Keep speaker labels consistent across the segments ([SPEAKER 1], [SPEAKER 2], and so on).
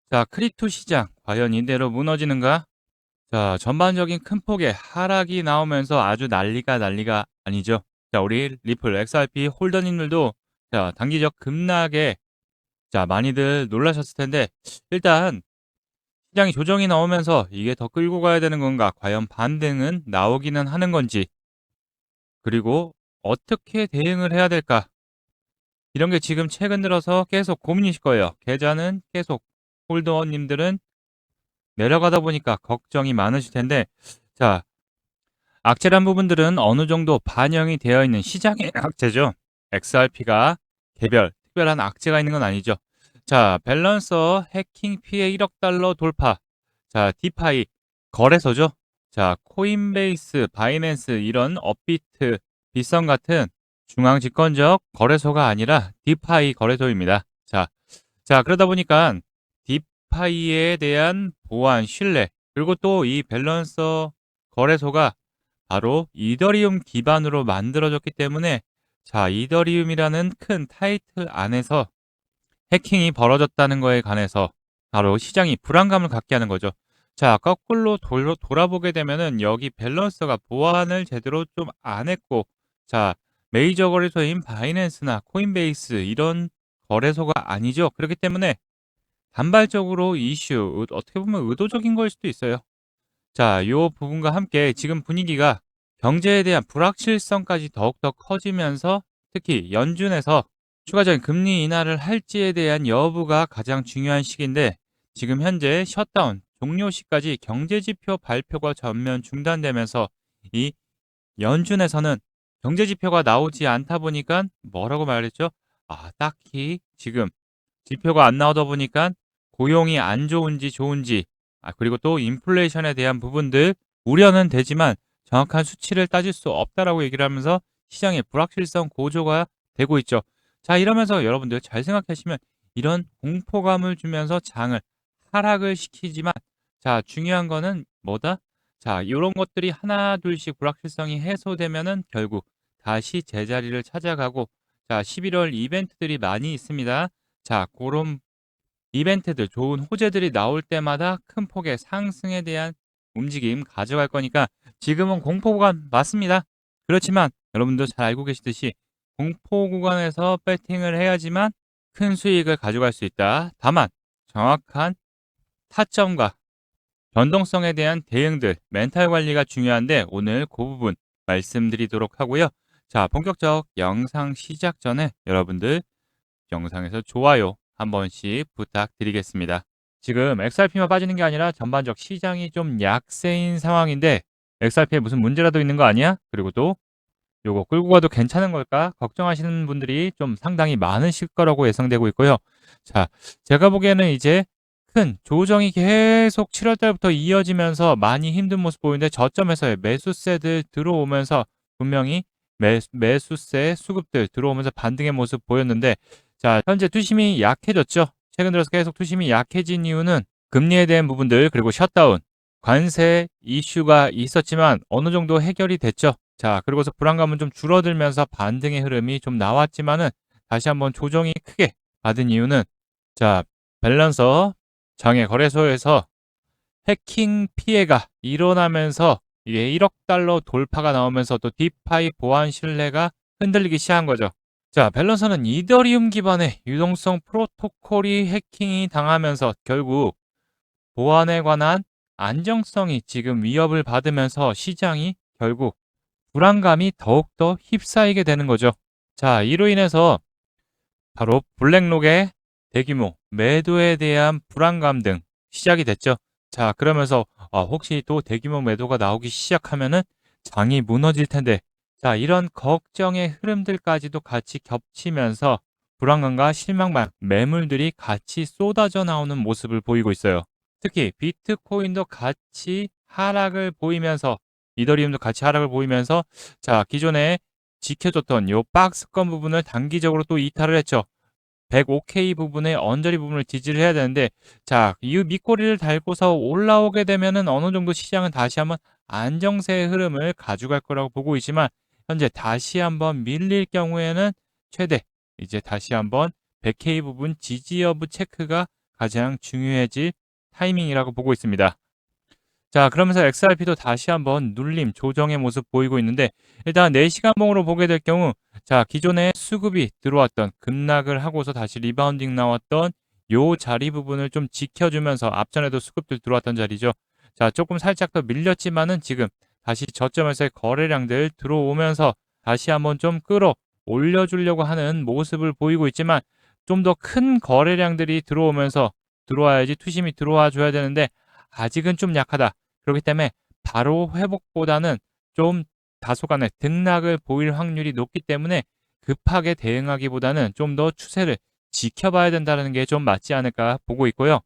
[SPEAKER 1] 자, 크립토 시장 과연 이대로 무너지는가? 자, 전반적인 큰 폭의 하락이 나오면서 아주 난리가 아니죠. 자, 우리 리플, XRP 홀더님들도 자, 단기적 급락에 자, 많이들 놀라셨을 텐데 일단 시장이 조정이 나오면서 이게 더 끌고 가야 되는 건가? 과연 반등은 나오기는 하는 건지, 그리고 어떻게 대응을 해야 될까? 이런 게 지금 최근 들어서 계속 고민이실 거예요. 계좌는 계속 홀더님들은 내려가다 보니까 걱정이 많으실 텐데, 자, 악재란 부분들은 어느 정도 반영이 되어 있는 시장의 악재죠. XRP가 개별, 특별한 악재가 있는 건 아니죠. 자, 밸런서 해킹 피해 1억 달러 돌파. 자, 디파이 거래소죠. 자, 코인베이스, 바이낸스 이런 업비트, 빗썸 같은 중앙 집권적 거래소가 아니라 디파이 거래소입니다. 자, 그러다 보니까 디파이에 대한 보안, 신뢰, 그리고 또 이 밸런서 거래소가 바로 이더리움 기반으로 만들어졌기 때문에 자, 이더리움이라는 큰 타이틀 안에서 해킹이 벌어졌다는 거에 관해서 바로 시장이 불안감을 갖게 하는 거죠. 자, 거꾸로 돌아보게 되면은 여기 밸런서가 보안을 제대로 좀 안 했고, 자, 메이저 거래소인 바이낸스나 코인베이스 이런 거래소가 아니죠. 그렇기 때문에 단발적으로 이슈, 어떻게 보면 의도적인 걸 수도 있어요. 자, 요 부분과 함께 지금 분위기가 경제에 대한 불확실성까지 더욱더 커지면서 특히 연준에서 추가적인 금리 인하를 할지에 대한 여부가 가장 중요한 시기인데, 지금 현재 셧다운 종료 시까지 경제 지표 발표가 전면 중단되면서 이 연준에서는 경제 지표가 나오지 않다 보니까 뭐라고 말했죠? 아, 딱히 지금 지표가 안 나오다 보니까 고용이 안 좋은지 좋은지, 그리고 또 인플레이션에 대한 부분들 우려는 되지만 정확한 수치를 따질 수 없다라고 얘기를 하면서 시장의 불확실성 고조가 되고 있죠. 자, 이러면서 여러분들 잘 생각하시면 이런 공포감을 주면서 장을 하락을 시키지만, 자, 중요한 거는 뭐다? 자, 이런 것들이 하나 둘씩 불확실성이 해소되면은 결국 다시 제자리를 찾아가고, 자, 11월 이벤트들이 많이 있습니다. 자, 그런 이벤트들, 좋은 호재들이 나올 때마다 큰 폭의 상승에 대한 움직임 가져갈 거니까 지금은 공포 구간 맞습니다. 그렇지만 여러분도 잘 알고 계시듯이 공포 구간에서 배팅을 해야지만 큰 수익을 가져갈 수 있다. 다만 정확한 타점과 변동성에 대한 대응들, 멘탈 관리가 중요한데 오늘 그 부분 말씀드리도록 하고요. 자, 본격적 영상 시작 전에 여러분들 영상에서 좋아요 한 번씩 부탁드리겠습니다. 지금 XRP만 빠지는 게 아니라 전반적 시장이 좀 약세인 상황인데 XRP에 무슨 문제라도 있는 거 아니야? 그리고 또 요거 끌고 가도 괜찮은 걸까? 걱정하시는 분들이 좀 상당히 많으실 거라고 예상되고 있고요. 자, 제가 보기에는 이제 큰 조정이 계속 7월 달부터 이어지면서 많이 힘든 모습 보이는데 저점에서의 매수세들 들어오면서 분명히 매수세 수급들 들어오면서 반등의 모습 보였는데, 자, 현재 투심이 약해졌죠. 최근 들어서 계속 투심이 약해진 이유는 금리에 대한 부분들 그리고 셧다운, 관세 이슈가 있었지만 어느 정도 해결이 됐죠. 자, 그리고서 불안감은 좀 줄어들면서 반등의 흐름이 좀 나왔지만은 다시 한번 조정이 크게 받은 이유는, 자, 밸런서 장외 거래소에서 해킹 피해가 일어나면서 이게 1억 달러 돌파가 나오면서 또 디파이 보안 신뢰가 흔들리기 시작한 거죠. 자, 밸런서는 이더리움 기반의 유동성 프로토콜이 해킹이 당하면서 결국 보안에 관한 안정성이 지금 위협을 받으면서 시장이 결국 불안감이 더욱더 휩싸이게 되는 거죠. 자, 이로 인해서 바로 블랙록의 대규모 매도에 대한 불안감 등 시작이 됐죠. 자, 그러면서 혹시 또 대규모 매도가 나오기 시작하면은 장이 무너질 텐데, 자, 이런 걱정의 흐름들까지도 같이 겹치면서 불안감과 실망감, 매물들이 같이 쏟아져 나오는 모습을 보이고 있어요. 특히 비트코인도 같이 하락을 보이면서, 이더리움도 같이 하락을 보이면서, 자, 기존에 지켜줬던 요 박스권 부분을 단기적으로 또 이탈을 했죠. 105K 부분의 언저리 부분을 지지를 해야 되는데, 자, 이 밑꼬리를 달고서 올라오게 되면은 어느 정도 시장은 다시 한번 안정세의 흐름을 가져갈 거라고 보고 있지만, 현재 다시 한번 밀릴 경우에는 최대 이제 다시 한번 100K 부분 지지 여부 체크가 가장 중요해질 타이밍이라고 보고 있습니다. 자, 그러면서 XRP도 다시 한번 눌림, 조정의 모습 보이고 있는데 일단 4시간봉으로 보게 될 경우 자, 기존에 수급이 들어왔던 급락을 하고서 다시 리바운딩 나왔던 요 자리 부분을 좀 지켜주면서 앞전에도 수급들 들어왔던 자리죠. 자, 조금 살짝 더 밀렸지만은 지금 다시 저점에서의 거래량들 들어오면서 다시 한번 좀 끌어 올려주려고 하는 모습을 보이고 있지만 좀 더 큰 거래량들이 들어오면서 들어와야지 투심이 들어와 줘야 되는데 아직은 좀 약하다. 그렇기 때문에 바로 회복보다는 좀 다소간의 등락을 보일 확률이 높기 때문에 급하게 대응하기보다는 좀 더 추세를 지켜봐야 된다는 게 좀 맞지 않을까 보고 있고요.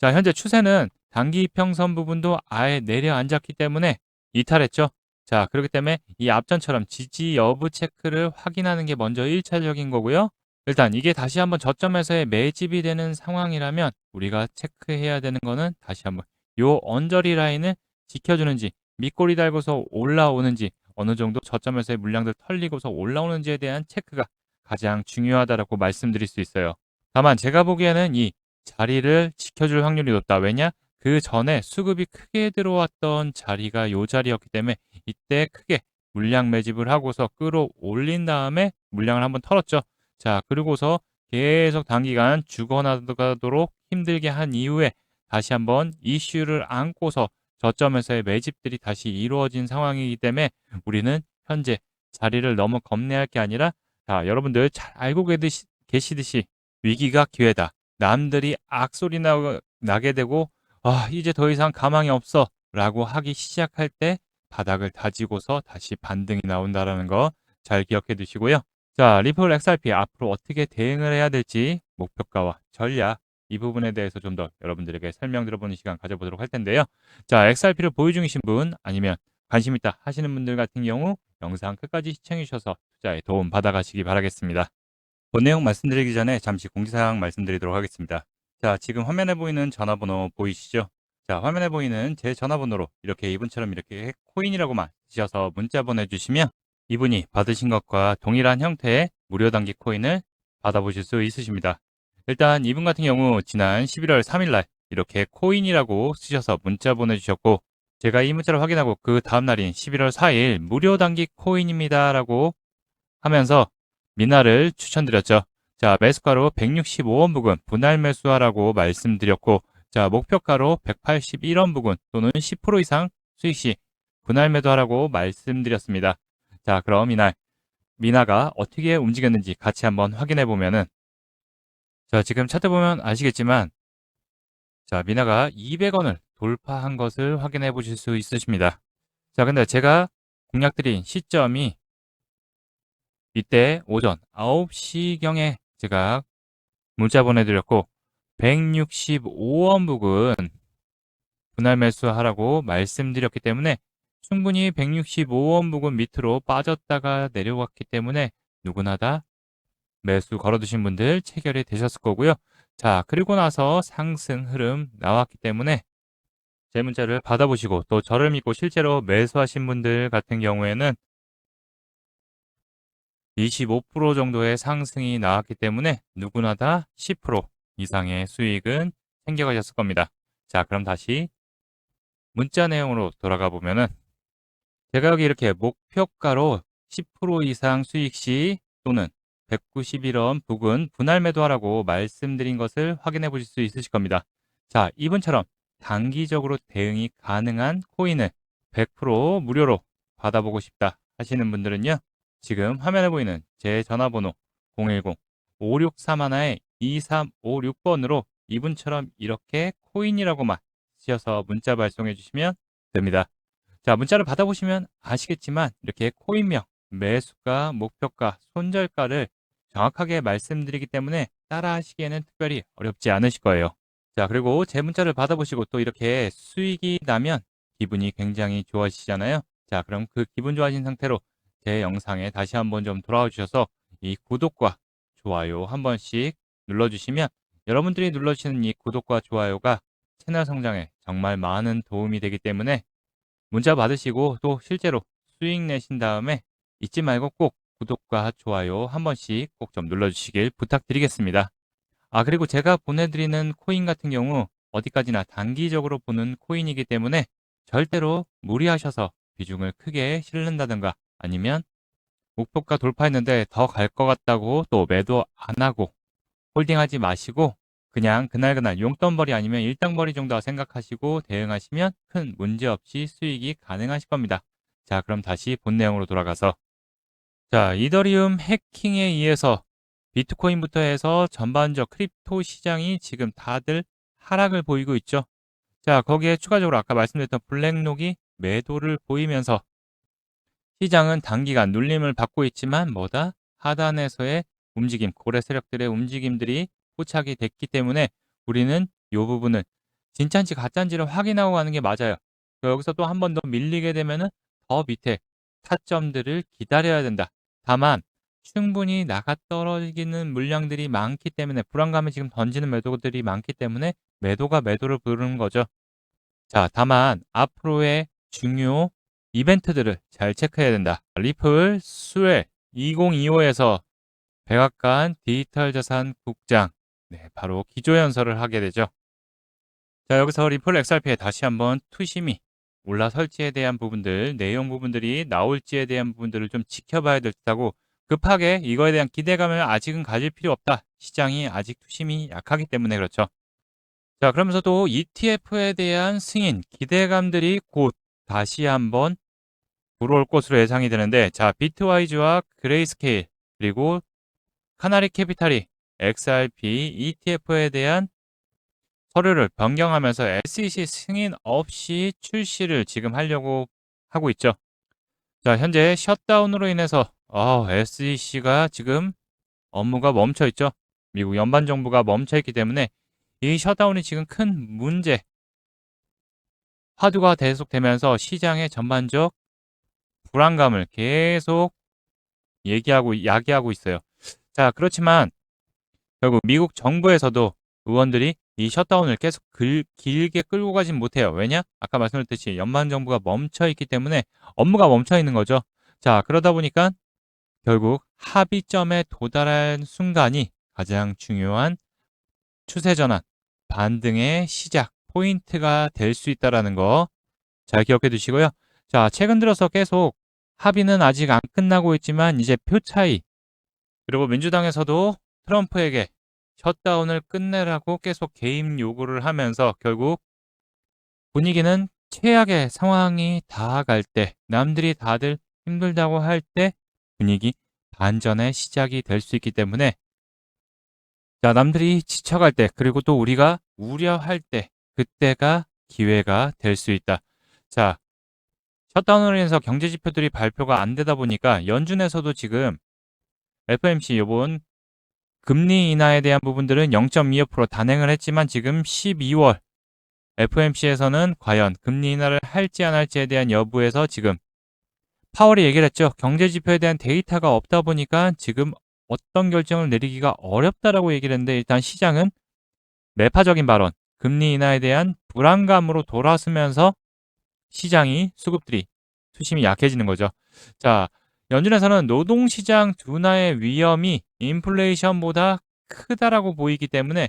[SPEAKER 1] 자, 현재 추세는 단기 이평선 부분도 아예 내려앉았기 때문에 이탈했죠. 자, 그렇기 때문에 이 앞전처럼 지지 여부 체크를 확인하는 게 먼저 1차적인 거고요. 일단 이게 다시 한번 저점에서의 매집이 되는 상황이라면 우리가 체크해야 되는 거는 다시 한번 요 언저리 라인을 지켜주는지 밑꼬리 달고서 올라오는지 어느 정도 저점에서의 물량들 털리고서 올라오는지에 대한 체크가 가장 중요하다라고 말씀드릴 수 있어요. 다만 제가 보기에는 이 자리를 지켜줄 확률이 높다. 왜냐? 그 전에 수급이 크게 들어왔던 자리가 요 자리였기 때문에 이때 크게 물량 매집을 하고서 끌어올린 다음에 물량을 한번 털었죠. 자, 그리고서 계속 단기간 죽어나가도록 힘들게 한 이후에 다시 한번 이슈를 안고서 저점에서의 매집들이 다시 이루어진 상황이기 때문에 우리는 현재 자리를 너무 겁내할 게 아니라 자, 여러분들 잘 알고 계시듯이 위기가 기회다. 남들이 악소리 나게 되고 이제 더 이상 가망이 없어 라고 하기 시작할 때 바닥을 다지고서 다시 반등이 나온다라는 거 잘 기억해 두시고요. 자, 리플 XRP 앞으로 어떻게 대응을 해야 될지 목표가와 전략 이 부분에 대해서 좀 더 여러분들에게 설명 들어보는 시간 가져보도록 할 텐데요. 자, XRP를 보유 중이신 분 아니면 관심 있다 하시는 분들 같은 경우 영상 끝까지 시청해 주셔서 투자에 도움 받아가시기 바라겠습니다. 본 내용 말씀드리기 전에 잠시 공지사항 말씀드리도록 하겠습니다. 자, 지금 화면에 보이는 전화번호 보이시죠? 자, 화면에 보이는 제 전화번호로 이렇게 이분처럼 이렇게 코인이라고만 쓰셔서 문자 보내주시면 이분이 받으신 것과 동일한 형태의 무료 단기 코인을 받아보실 수 있으십니다. 일단 이분 같은 경우 지난 11월 3일 날 이렇게 코인이라고 쓰셔서 문자 보내주셨고 제가 이 문자를 확인하고 그 다음 날인 11월 4일 무료 단기 코인입니다 라고 하면서 미나를 추천드렸죠. 자, 매수가로 165원 부근 분할 매수하라고 말씀드렸고 자, 목표가로 181원 부근 또는 10% 이상 수익 시 분할 매도하라고 말씀드렸습니다. 자, 그럼 이날 미나가 어떻게 움직였는지 같이 한번 확인해 보면은 자, 지금 차트 보면 아시겠지만 자, 미나가 200원을 돌파한 것을 확인해 보실 수 있으십니다. 자, 근데 제가 공략드린 시점이 이때 오전 9시경에 제가 문자 보내드렸고 165원 부근 분할 매수하라고 말씀드렸기 때문에 충분히 165원 부근 밑으로 빠졌다가 내려왔기 때문에 누구나 다 매수 걸어두신 분들 체결이 되셨을 거고요. 자, 그리고 나서 상승 흐름 나왔기 때문에 제 문자를 받아보시고 또 저를 믿고 실제로 매수하신 분들 같은 경우에는 25% 정도의 상승이 나왔기 때문에 누구나 다 10% 이상의 수익은 챙겨가셨을 겁니다. 자, 그럼 다시 문자 내용으로 돌아가 보면은 제가 여기 이렇게 목표가로 10% 이상 수익 시 또는 191원 부근 분할 매도하라고 말씀드린 것을 확인해 보실 수 있으실 겁니다. 자, 이분처럼 단기적으로 대응이 가능한 코인을 100% 무료로 받아보고 싶다 하시는 분들은요. 지금 화면에 보이는 제 전화번호 010-5631-2356번으로 이분처럼 이렇게 코인이라고만 쓰셔서 문자 발송해 주시면 됩니다. 자, 문자를 받아보시면 아시겠지만 이렇게 코인명, 매수가, 목표가, 손절가를 정확하게 말씀드리기 때문에 따라 하시기에는 특별히 어렵지 않으실 거예요. 자, 그리고 제 문자를 받아보시고 또 이렇게 수익이 나면 기분이 굉장히 좋아지시잖아요. 자, 그럼 그 기분 좋아진 상태로 제 영상에 다시 한번 좀 돌아와 주셔서 이 구독과 좋아요 한 번씩 눌러주시면 여러분들이 눌러주시는 이 구독과 좋아요가 채널 성장에 정말 많은 도움이 되기 때문에 문자 받으시고 또 실제로 수익 내신 다음에 잊지 말고 꼭 구독과 좋아요 한 번씩 꼭 좀 눌러주시길 부탁드리겠습니다. 그리고 제가 보내드리는 코인 같은 경우 어디까지나 단기적으로 보는 코인이기 때문에 절대로 무리하셔서 비중을 크게 실른다든가 아니면 목표가 돌파했는데 더 갈 것 같다고 또 매도 안 하고 홀딩하지 마시고 그냥 그날그날 용돈벌이 아니면 일당벌이 정도 생각하시고 대응하시면 큰 문제 없이 수익이 가능하실 겁니다. 자, 그럼 다시 본 내용으로 돌아가서 자, 이더리움 해킹에 의해서 비트코인부터 해서 전반적 크립토 시장이 지금 다들 하락을 보이고 있죠. 자, 거기에 추가적으로 아까 말씀드렸던 블랙록이 매도를 보이면서 시장은 단기간 눌림을 받고 있지만 뭐다? 하단에서의 움직임, 고래 세력들의 움직임들이 포착이 됐기 때문에 우리는 이 부분은 진짜인지 가짜인지를 확인하고 가는 게 맞아요. 여기서 또 한 번 더 밀리게 되면은 더 밑에 타점들을 기다려야 된다. 다만 충분히 나가 떨어지는 물량들이 많기 때문에 불안감을 지금 던지는 매도들이 많기 때문에 매도가 매도를 부르는 거죠. 자, 다만 앞으로의 중요 이벤트들을 잘 체크해야 된다. 리플 수혜 2025에서 백악관 디지털 자산 국장 바로 기조연설을 하게 되죠. 자, 여기서 리플 XRP에 다시 한번 투심이 올라설지에 대한 부분들, 내용 부분들이 나올지에 대한 부분들을 좀 지켜봐야 될 듯하고 급하게 이거에 대한 기대감을 아직은 가질 필요 없다. 시장이 아직 투심이 약하기 때문에 그렇죠. 자, 그러면서도 ETF에 대한 승인, 기대감들이 곧 다시 한번 불어올 것으로 예상이 되는데, 자, 비트와이즈와 그레이스케일, 그리고 카나리 캐피탈이 XRP ETF에 대한 서류를 변경하면서 SEC 승인 없이 출시를 지금 하려고 하고 있죠. 자, 현재 셧다운으로 인해서 SEC가 지금 업무가 멈춰 있죠. 미국 연방정부가 멈춰 있기 때문에 이 셧다운이 지금 큰 문제, 화두가 계속되면서 시장의 전반적 불안감을 계속 야기하고 있어요. 자, 그렇지만 결국 미국 정부에서도 의원들이 이 셧다운을 계속 길게 끌고 가진 못해요. 왜냐? 아까 말씀드렸듯이 연방정부가 멈춰 있기 때문에 업무가 멈춰 있는 거죠. 자, 그러다 보니까 결국 합의점에 도달한 순간이 가장 중요한 추세 전환, 반등의 시작, 포인트가 될 수 있다는 거 잘 기억해 두시고요. 자, 최근 들어서 계속 합의는 아직 안 끝나고 있지만 이제 표 차이, 그리고 민주당에서도 트럼프에게 셧다운을 끝내라고 계속 개임 요구를 하면서 결국 분위기는 최악의 상황이 다가갈 때, 남들이 다들 힘들다고 할 때 분위기 반전의 시작이 될 수 있기 때문에 자, 남들이 지쳐갈 때, 그리고 또 우리가 우려할 때, 그때가 기회가 될 수 있다. 자, 셧다운으로 인해서 경제 지표들이 발표가 안 되다 보니까 연준에서도 지금 FOMC 요번 금리 인하에 대한 부분들은 0.25% 단행을 했지만 지금 12월 FOMC에서는 과연 금리 인하를 할지 안 할지에 대한 여부에서 지금 파월이 얘기를 했죠. 경제 지표에 대한 데이터가 없다 보니까 지금 어떤 결정을 내리기가 어렵다라고 얘기를 했는데 일단 시장은 매파적인 발언, 금리 인하에 대한 불안감으로 돌아서면서 시장이 수급들이 수심이 약해지는 거죠. 자, 연준에서는 노동시장 둔화의 위험이 인플레이션보다 크다라고 보이기 때문에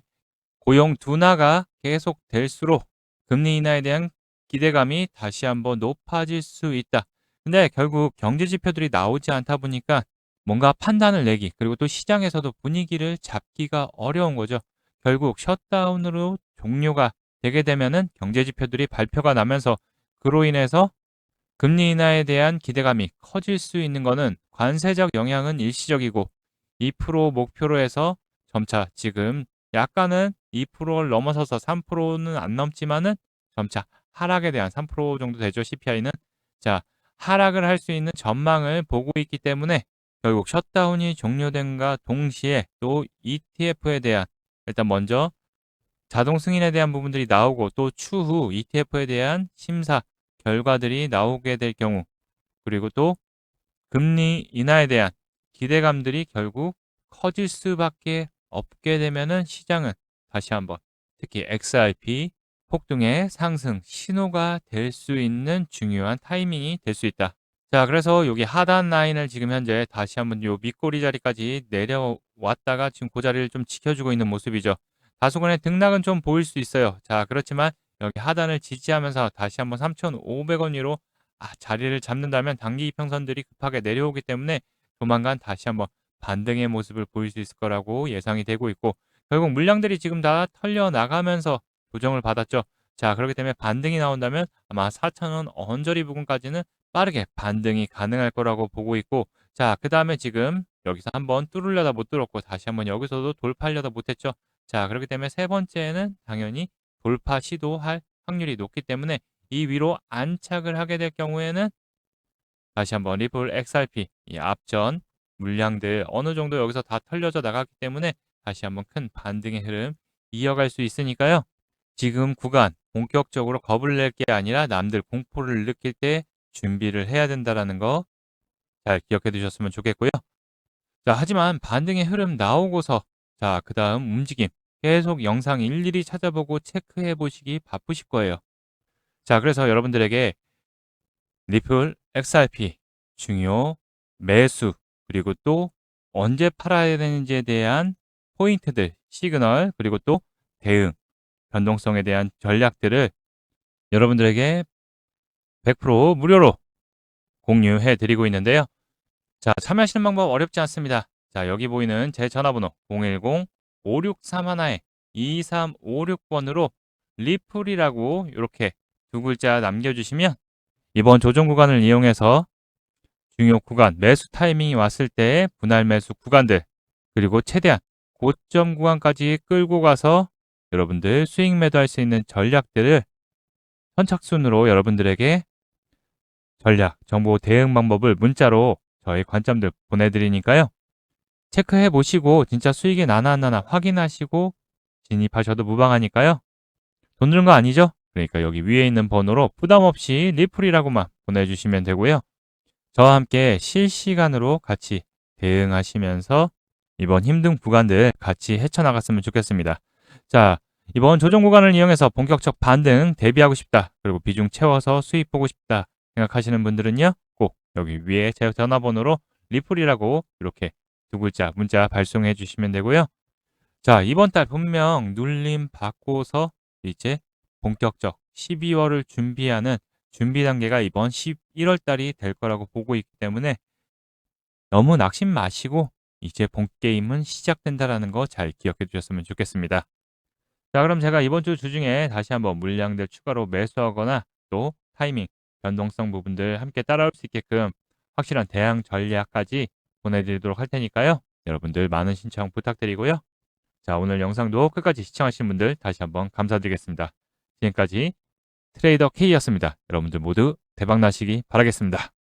[SPEAKER 1] 고용 둔화가 계속될수록 금리 인하에 대한 기대감이 다시 한번 높아질 수 있다. 근데 결국 경제 지표들이 나오지 않다 보니까 뭔가 판단을 내기, 그리고 또 시장에서도 분위기를 잡기가 어려운 거죠. 결국 셧다운으로 종료가 되게 되면은 경제 지표들이 발표가 나면서 그로 인해서 금리 인하에 대한 기대감이 커질 수 있는 거는 관세적 영향은 일시적이고 2% 목표로 해서 점차 지금 약간은 2%를 넘어서서 3%는 안 넘지만은 점차 하락에 대한 3% 정도 되죠. CPI는. 자, 하락을 할 수 있는 전망을 보고 있기 때문에 결국 셧다운이 종료된과 동시에 또 ETF에 대한 일단 먼저 자동 승인에 대한 부분들이 나오고 또 추후 ETF에 대한 심사 결과들이 나오게 될 경우, 그리고 또 금리 인하에 대한 기대감들이 결국 커질 수밖에 없게 되면은 시장은 다시 한번 특히 XRP 폭등의 상승 신호가 될 수 있는 중요한 타이밍이 될 수 있다. 자, 그래서 여기 하단 라인을 지금 현재 다시 한번 요 밑꼬리 자리까지 내려왔다가 지금 그 자리를 좀 지켜주고 있는 모습이죠. 다소간의 등락은 좀 보일 수 있어요. 자, 그렇지만 여기 하단을 지지하면서 다시 한번 3,500원 위로 자리를 잡는다면 단기 이평선들이 급하게 내려오기 때문에 조만간 다시 한번 반등의 모습을 보일 수 있을 거라고 예상이 되고 있고, 결국 물량들이 지금 다 털려 나가면서 조정을 받았죠. 자, 그렇기 때문에 반등이 나온다면 아마 4,000원 언저리 부근까지는 빠르게 반등이 가능할 거라고 보고 있고, 자, 그다음에 지금 여기서 한번 뚫으려다 못 뚫었고 다시 한번 여기서도 돌파하려다 못했죠. 자, 그렇기 때문에 세 번째는 당연히 돌파 시도할 확률이 높기 때문에 이 위로 안착을 하게 될 경우에는 다시 한번 리플 XRP 이 앞전 물량들 어느 정도 여기서 다 털려져 나갔기 때문에 다시 한번 큰 반등의 흐름 이어갈 수 있으니까요. 지금 구간 본격적으로 겁을 낼 게 아니라 남들 공포를 느낄 때 준비를 해야 된다라는 거 잘 기억해 두셨으면 좋겠고요. 자, 하지만 반등의 흐름 나오고서 자, 그다음 움직임 계속 영상 일일이 찾아보고 체크해 보시기 바쁘실 거예요. 자, 그래서 여러분들에게 리플 XRP 중요 매수 그리고 또 언제 팔아야 되는지에 대한 포인트들, 시그널 그리고 또 대응, 변동성에 대한 전략들을 여러분들에게 100% 무료로 공유해 드리고 있는데요. 자, 참여하시는 방법 어렵지 않습니다. 자, 여기 보이는 제 전화번호 010-5631-2356번으로 리플이라고 이렇게 두 글자 남겨주시면 이번 조정 구간을 이용해서 중요 구간 매수 타이밍이 왔을 때의 분할 매수 구간들 그리고 최대한 고점 구간까지 끌고 가서 여러분들 수익 매도할 수 있는 전략들을 선착순으로 여러분들에게 전략, 정보 대응 방법을 문자로 저희 관점들 보내드리니까요. 체크해 보시고 진짜 수익이 나나 안 나나 확인하시고 진입하셔도 무방하니까요. 돈 드는 거 아니죠? 그러니까 여기 위에 있는 번호로 부담 없이 리플이라고만 보내주시면 되고요. 저와 함께 실시간으로 같이 대응하시면서 이번 힘든 구간들 같이 헤쳐나갔으면 좋겠습니다. 자, 이번 조정 구간을 이용해서 본격적 반등 대비하고 싶다. 그리고 비중 채워서 수익 보고 싶다. 생각하시는 분들은요. 꼭 여기 위에 제 전화번호로 리플이라고 이렇게 두 글자 문자 발송해 주시면 되고요. 자, 이번 달 분명 눌림 받고서 이제 본격적 12월을 준비하는 준비 단계가 이번 11월 달이 될 거라고 보고 있기 때문에 너무 낙심 마시고 이제 본 게임은 시작된다라는 거 잘 기억해 주셨으면 좋겠습니다. 자, 그럼 제가 이번 주 주중에 다시 한번 물량들 추가로 매수하거나 또 타이밍, 변동성 부분들 함께 따라올 수 있게끔 확실한 대응 전략까지 보내드리도록 할 테니까요. 여러분들 많은 신청 부탁드리고요. 자, 오늘 영상도 끝까지 시청하신 분들 다시 한번 감사드리겠습니다. 지금까지 트레이더 K였습니다. 여러분들 모두 대박 나시기 바라겠습니다.